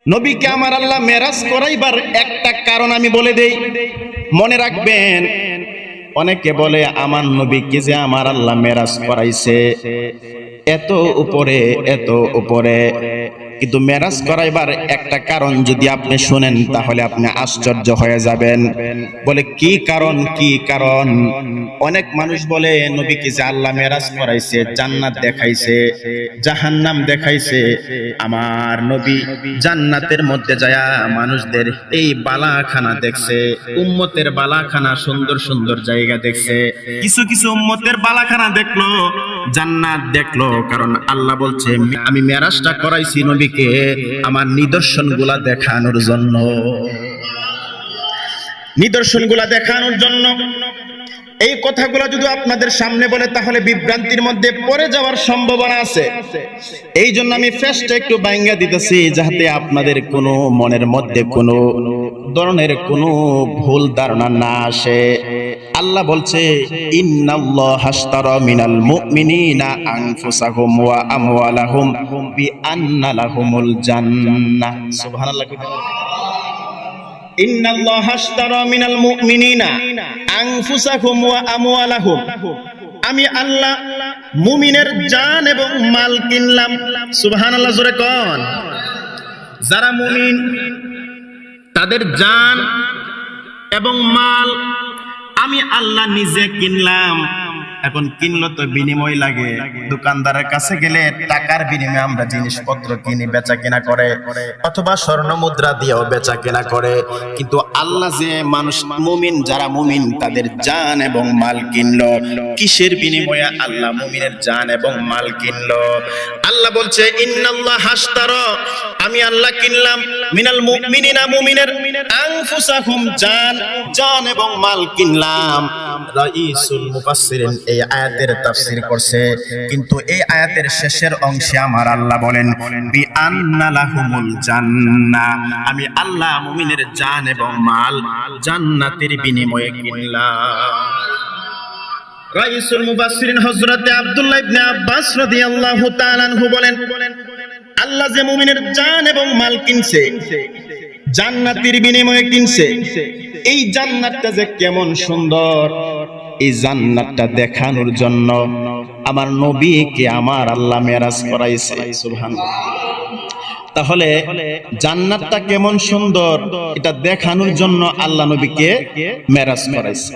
নবীকে আমার আল্লাহ মেরাজ করাইবার একটা কারণ আমি বলে দেই, মনে রাখবেন। অনেকে বলে আমার নবীকে যে আমার আল্লাহ মেরাজ করাইছে এত উপরে এত উপরে, কিন্তু মেরাজ করাইবার একটা কারণ যদি আপনি শুনেন তাহলে আপনি আশ্চর্য হয়ে যাবেন। বলে কি কারণ? কি কারণ? অনেক মানুষ বলে নবীকে যে আল্লাহ মেরাজ করাইছে, জান্নাত দেখাইছে, জাহান্নাম দেখাইছে। আমার নবী জান্নাতের মধ্যে যায়া মানুষদের এই বালাখানা দেখছে, উম্মতের বালাখানা, সুন্দর সুন্দর জায়গা দেখছে। কিছু কিছু উম্মতের বালাখানা দেখলো, জান্নাত দেখলো, কারণ আল্লাহ বলছে আমি মেরাজটা করাইছি নবীকে আমার নিদর্শনগুলা দেখানোর জন্য, নিদর্শনগুলা দেখানোর জন্য। এই কথাগুলো যদি আপনাদের সামনে বলে তাহলে বিভ্রান্তির মধ্যে পড়ে যাওয়ার সম্ভাবনা আছে। এই জন্য আমি ফেসটা একটু ভাঙা দিতেছি, যাতে আপনাদের কোনো মনের মধ্যে কোনো ধরনের কোনো ভুল ধারণা না আসে। আল্লাহ বলছে ইন্নাল্লাহা আশতারা মিনাল মুমিনিনা আনফুসাহুম ওয়া আমওয়ালাহুম বিআন্না লাহুমুল জান্নাহ। সুবহানাল্লাহ। ইন্নাল্লাহা আশতারা মিনাল মুমিনিনা আনফুসাহুম ওয়া আমওয়ালাহুম, আমি আল্লাহ মুমিনের জান এবং মাল কিনলাম। সুবহানাল্লাহ, জোরে কোন। যারা মুমিন তাদের জান এবং মাল আমি আল্লাহ নিজে কিনলাম। এখন কিনলো তো বিনিময় লাগে, দোকানদারের কাছে গেলে টাকার বিনিময়ে আমরা জিনিসপত্র কিনি, বেচা কেনা করে, অথবা স্বর্ণ মুদ্রা দিয়েও বেচা কেনা করে। কিন্তু আল্লাহ যে মানুষ মুমিন, যারা মুমিন তাদের জান এবং মাল কিনলো। কিসের বিনিময়ে? আল্লাহ মুমিনের জান এবং মাল কিনলো। আল্লাহ বলছে ইন্নাল্লাহা আশতারা, আমি আল্লাহ কিনলাম মিনাল মুমিনিনা, মুমিনের আনফুসাহুম, জান এবং মাল কিনলাম। রাইসুল মুফাসসিরিন এই আয়াতের তাফসীর করছে, কিন্তু এই আয়াতের শেষের অংশে আমার আল্লাহ বলেন বিআন্না লাহুমুল জান্নাহ, আমি আল্লাহ মুমিনের জান এবং মাল জান্নাতের বিনিময়ে কিনলাম। রাইসুল মুফাসসিরিন হযরতে আব্দুল্লাহ ইবনে আব্বাস রাদিয়াল্লাহু তাআলা আনহু বলেন, আল্লাহ যে মুমিনের জান এবং মাল কিনছে, জান্নাতের বিনিময়ে কিনছে, এই জান্নাতটা যে কেমন সুন্দর, এই জান্নাতটা দেখানোর জন্য আমার নবীকে আমার আল্লাহ মেরাজ করাইছে। সুবহানাল্লাহ। তাহলে জান্নাতটা কেমন সুন্দর এটা দেখানোর জন্য আল্লাহ নবীকে মেরাজ করাইছে।